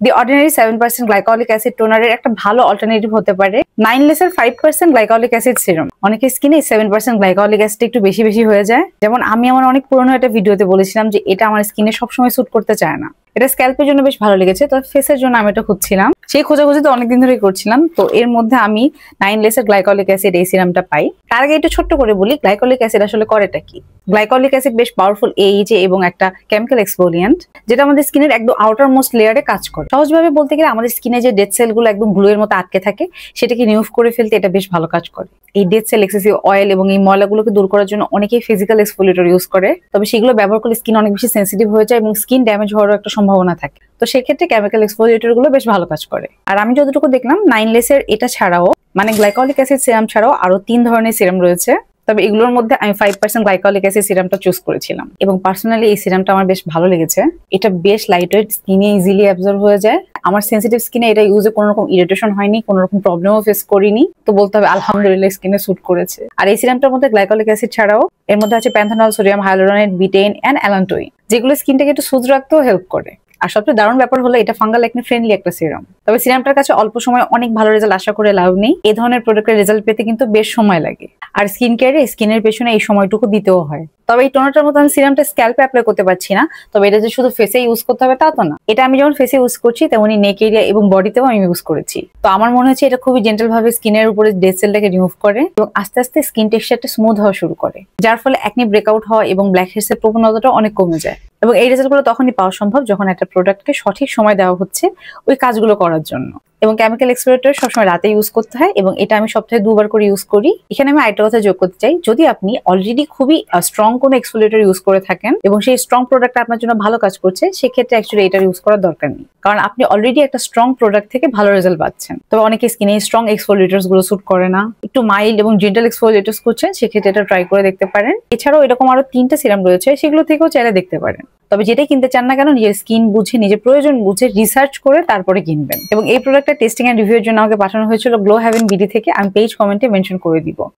দি ordinary 7% glycolic acid টোনারের একটা ভালো alternative হতে পারে 9লেসের 5% গ্লাইকলিক অ্যাসিড সিরাম। অনেকের স্কিনে 7% গ্লাইকলিক অ্যাসিড একটু বেশি বেশি হয়ে যায়। যেমন আমি আমার অনেক পুরনো একটা ভিডিওতে বলেছিলাম যে এটা আমার স্কিনে সবসময় স্যুট করতে চায় না। এটা স্ক্যাল্পের জন্য বেশ ভালো লেগেছে, তো ফেসের জন্য আমি এটা খুঁজছিলাম। সেই খোঁজাখুঁজি তো অনেকদিন ধরেই করছিলাম। তো এর মধ্যে আমি 9লেসের গ্লাইকলিক অ্যাসিড এই সিরামটা পাই। তার আগে একটু ছোট্ট করে বলি গ্লাইকলিক অ্যাসিড আসলে করেটা কি। গ্লাইকলিক অ্যাসিড বেশ পাওয়ারফুল এইচে এবং একটা কেমিক্যাল এক্সফোলিয়েন্ট, যেটা আমাদের স্কিনের একদম আউটার মোস্ট লেয়ারে কাজ করে। সহজভাবে বলতে গেলে আমাদের স্কিনে যে ডেড সেলগুলো একদম গ্লুয়ের মতো আটকে থাকে সেটাকে রিমুভ করে ফেলতে এটা বেশ ভালো কাজ করে। এই ডেড সেল, এক্সেসিভ অয়েল এবং এই ময়লাগুলোকে দূর করার জন্য অনেকেই ফিজিক্যাল এক্সফোলিয়েটর ইউজ করে, তবে সেগুলো ব্যবহার করলে স্কিন অনেক বেশি সেন্সিটিভ হয়ে যায় এবং স্কিন ড্যামেজ হওয়ারও একটা সম্ভাবনা থাকে। তো সেক্ষেত্রে কেমিক্যাল এক্সফোলিয়েটর গুলো বেশ ভালো কাজ করে। আর আমি যতটুকু দেখলাম 9লেসের এটা ছাড়াও মানে গ্লাইকলিক অ্যাসিড সিরাম ছাড়াও আরো 3 ধরনের সিরাম রয়েছে। তবে এগুলোর মধ্যে আমি 5% গ্লাইকলিক অ্যাসিড সিরামটা চুজ করেছিলাম এবং পার্সোনালি এই সিরামটা আমার বেশ ভালো লেগেছে। এটা বেশ লাইটওয়েট, স্কিনে ইজিলি অ্যাবজর্ব হয়ে যায়। আমার সেন্সিটিভ স্কিনে এটা ইউজে কোনো রকম ইরিটেশন হয়নি, কোনো রকম প্রবলেমও ফেস করিনি। তো বলতে হবে আলহামদুলিল্লাহ স্কিনে স্যুট করেছে। আর এই সিরামটার মধ্যে গ্লাইকলিক অ্যাসিড ছাড়াও এর মধ্যে আছে panthenol, sodium hyaluronate, betaine and allantoin, যেগুলো স্কিনটাকে একটু সুজ রাখতেও হেল্প করে। আর সবচেয়ে দারুণ ব্যাপার হলো এটা ফাঙ্গাল একনি ফ্রেন্ডলি একটা সিরাম। তবে সিরামটার কাছে অল্প সময় অনেক ভালো রেজাল্ট আশা করে লাভ নেই। এই ধরনের প্রোডাক্টের রেজাল্ট পেতে কিন্তু বেশ সময় লাগে, আর স্কিন কেয়ারে স্কিনের পেছনে এই সময়টুকু দিতেও হয়। তবে এই টোনারটার মতো আমি সিরামটা স্ক্যাল্পে অ্যাপ্লাই করতে পারছি না, তবে এটা যে শুধু ফেসে ইউজ করতে হবে তা তো না। এটা আমি যেমন ফেসে ইউজ করছি তেমনি নেক এরিয়া এবং বডিতেও আমি ইউজ করেছি। তো আমার মনে হচ্ছে এটা খুবই জেন্টাল ভাবে স্কিনের উপরে ডেড সেলটাকে রিমুভ করে এবং আস্তে আস্তে স্কিন টেক্সচারটা স্মুথ হওয়া শুরু করে, যার ফলে একনি ব্রেকআউট হওয়া এবং ব্ল্যাক হেডস এর প্রবণতাটা অনেক কমে যায়। এবং এই রেজাল্টগুলো তখনই পাওয়া সম্ভব যখন একটা প্রোডাক্টকে সঠিক সময় দেওয়া হচ্ছে ওই কাজগুলো করার জন্য। এবং কেমিক্যাল এক্সফোলিয়েটর সবসময় রাতে ইউজ করতে হয় এবং এটা আমি সপ্তাহে 2বার করে ইউজ করি। এখানে আমি আরেকটা কথা যোগ করতে চাই, যদি আপনি অলরেডি খুবই স্ট্রং কোনো এক্সফোলিয়েটর ইউজ করে থাকেন এবং সেই স্ট্রং প্রোডাক্টটা আপনার জন্য ভালো কাজ করছে, সেক্ষেত্রে অ্যাকচুয়ালি এটা ইউজ করার দরকার নেই, কারণ আপনি অলরেডি একটা স্ট্রং প্রোডাক্ট থেকে ভালো রেজাল্ট পাচ্ছেন। তবে অনেকে স্কিনে স্ট্রং এক্সফোলিয়েটরস গুলো স্যুট করে না, একটু মাইল্ড এবং জেন্টাল এক্সফোলিয়েটরস করছেন, সেক্ষেত্রে এটা ট্রাই করে দেখতে পারেন। এছাড়াও এরকম আরো 3টা সিরাম রয়েছে, সেগুলো থেকেও চাইলে দেখতে পারেন। তবে যেটাই কিনতে চান না কেন নিজের স্কিন বুঝে, নিজের প্রয়োজন বুঝে রিসার্চ করে তারপরে কিনবেন। এবং এই প্রোডাক্টটা টেস্টিং এন্ড রিভিউর জন্য আমাকে পাঠানো হয়েছিল গ্লো হেভেন বিডি থেকে, আমি পেজ কমেন্টে মেনশন করে দিব।